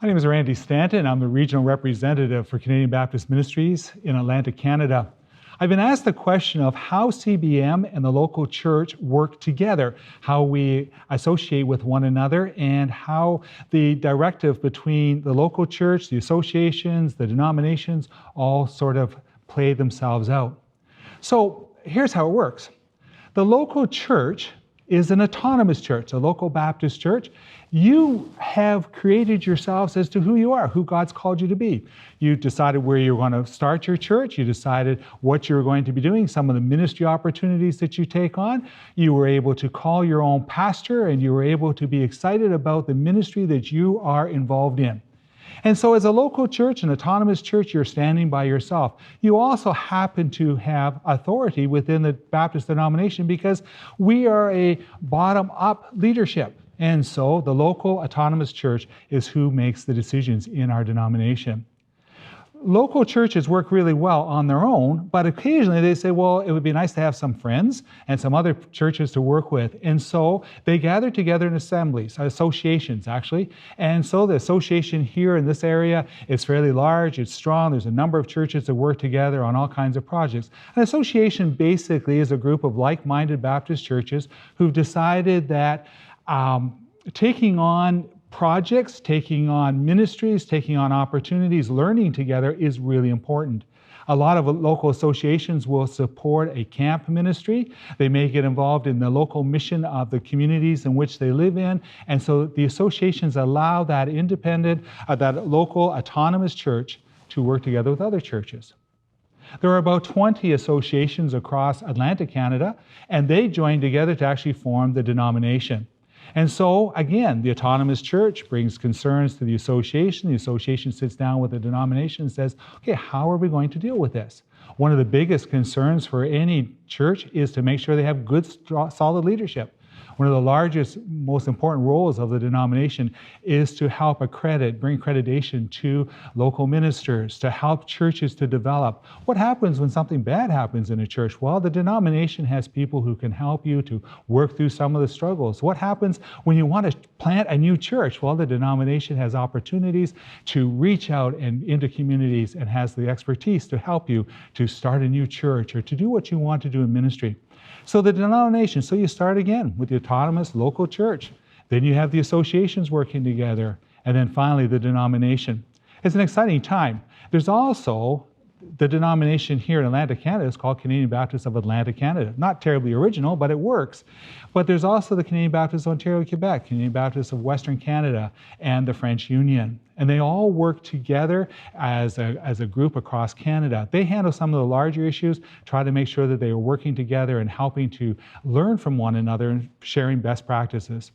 My name is Randy Stanton. I'm the regional representative for Canadian Baptist Ministries in Atlanta, Canada. I've been asked the question of how CBM and the local church work together, how we associate with one another, and how the directive between the local church, the associations, the denominations, all sort of play themselves out. So here's how it works. The local church is an autonomous church, a local Baptist church. You have created yourselves as to who you are, who God's called you to be. You decided where you're going to start your church. You decided what you're going to be doing, some of the ministry opportunities that you take on. You were able to call your own pastor, and you were able to be excited about the ministry that you are involved in. And so as a local church, an autonomous church, you're standing by yourself. You also happen to have authority within the Baptist denomination because we are a bottom-up leadership. And so the local autonomous church is who makes the decisions in our denomination. Local churches work really well on their own, but occasionally they say, well, it would be nice to have some friends and some other churches to work with. And so they gather together in assemblies, associations actually. And so the association here in this area is fairly large, it's strong. There's a number of churches that work together on all kinds of projects. An association basically is a group of like-minded Baptist churches who've decided that taking on projects, taking on ministries, taking on opportunities, learning together is really important. A lot of local associations will support a camp ministry. They may get involved in the local mission of the communities in which they live in. And so the associations allow that independent, that local autonomous church to work together with other churches. There are about 20 associations across Atlanta, Canada, and they join together to actually form the denomination. And so, again, the autonomous church brings concerns to the association. The association sits down with the denomination and says, okay, how are we going to deal with this? One of the biggest concerns for any church is to make sure they have good, solid leadership. One of the largest, most important roles of the denomination is to help bring accreditation to local ministers, to help churches to develop. What happens when something bad happens in a church? Well, the denomination has people who can help you to work through some of the struggles. What happens when you want to plant a new church? Well, the denomination has opportunities to reach out and into communities and has the expertise to help you to start a new church or to do what you want to do in ministry. So the denomination, so you start again with the autonomous local church. Then you have the associations working together. And then finally, the denomination. It's an exciting time. There's also the denomination here in Atlanta, Canada is called Canadian Baptist of Atlanta, Canada. Not terribly original, but it works. But there's also the Canadian Baptist of Ontario, Quebec, Canadian Baptist of Western Canada, and the French Union. And they all work together as a group across Canada. They handle some of the larger issues, try to make sure that they are working together and helping to learn from one another and sharing best practices.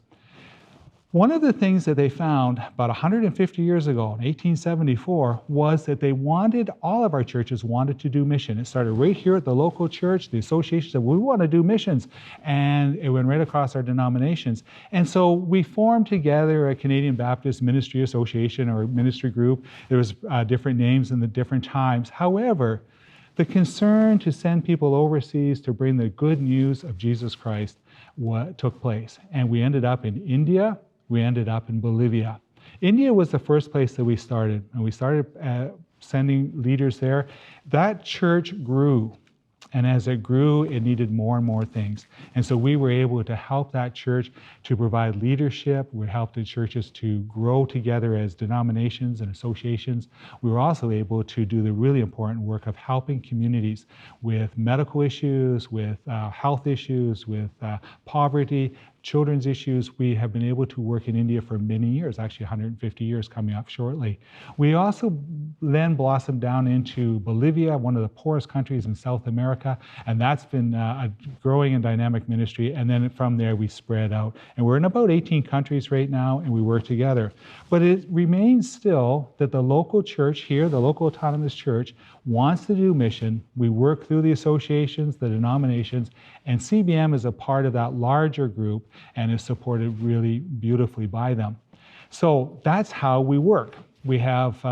One of the things that they found about 150 years ago, in 1874, was that all of our churches wanted to do mission. It started right here at the local church. The association said, we want to do missions. And it went right across our denominations. And so we formed together a Canadian Baptist Ministry Association or ministry group. There was different names in the different times. However, the concern to send people overseas to bring the good news of Jesus Christ took place. And we ended up in India. We ended up in Bolivia. India was the first place that we started, and we started sending leaders there. That church grew, and as it grew, it needed more and more things. And so we were able to help that church to provide leadership. We helped the churches to grow together as denominations and associations. We were also able to do the really important work of helping communities with medical issues, with health issues, with poverty, children's issues. We have been able to work in India for many years, actually 150 years coming up shortly. We also then blossomed down into Bolivia, one of the poorest countries in South America, and that's been a growing and dynamic ministry. And then from there we spread out. And we're in about 18 countries right now, and we work together. But it remains still that the local church here, the local autonomous church, wants to do mission. We work through the associations, the denominations, and CBM is a part of that larger group and is supported really beautifully by them. So that's how we work. We have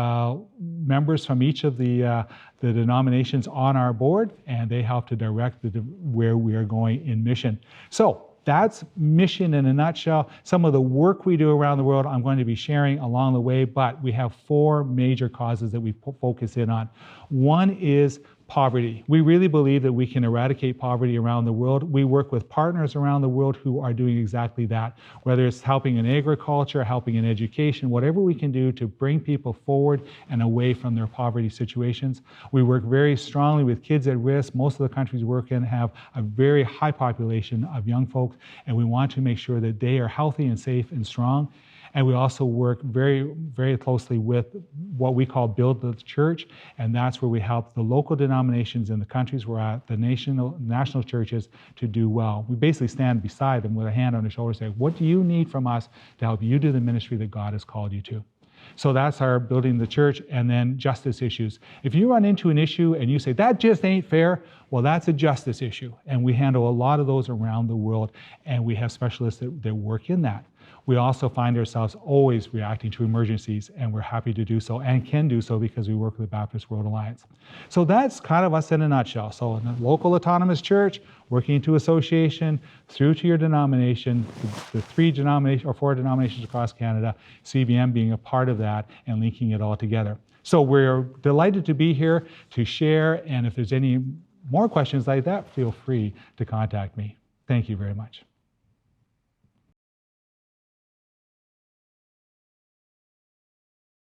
members from each of the denominations on our board, and they help to direct where we are going in mission. So That's mission in a nutshell. Some of the work we do around the world, I'm going to be sharing along the way, but we have 4 major causes that we focus in on. One is poverty. We really believe that we can eradicate poverty around the world. We work with partners around the world who are doing exactly that, whether it's helping in agriculture, helping in education, whatever we can do to bring people forward and away from their poverty situations. We work very strongly with kids at risk. Most of the countries we work in have a very high population of young folks, and we want to make sure that they are healthy and safe and strong. And we also work very, very closely with what we call Build the Church, and that's where we help the local denominations in the countries we're at, the national churches, to do well. We basically stand beside them with a hand on their shoulder saying, what do you need from us to help you do the ministry that God has called you to? So that's our Building the Church. And then justice issues. If you run into an issue and you say, that just ain't fair, well, that's a justice issue. And we handle a lot of those around the world, and we have specialists that work in that. We also find ourselves always reacting to emergencies, and we're happy to do so and can do so because we work with the Baptist World Alliance. So that's kind of us in a nutshell. So in the local autonomous church, working to association, through to your denomination, the 3 denominations or 4 denominations across Canada, CBM being a part of that and linking it all together. So we're delighted to be here to share, and if there's any more questions like that, feel free to contact me. Thank you very much.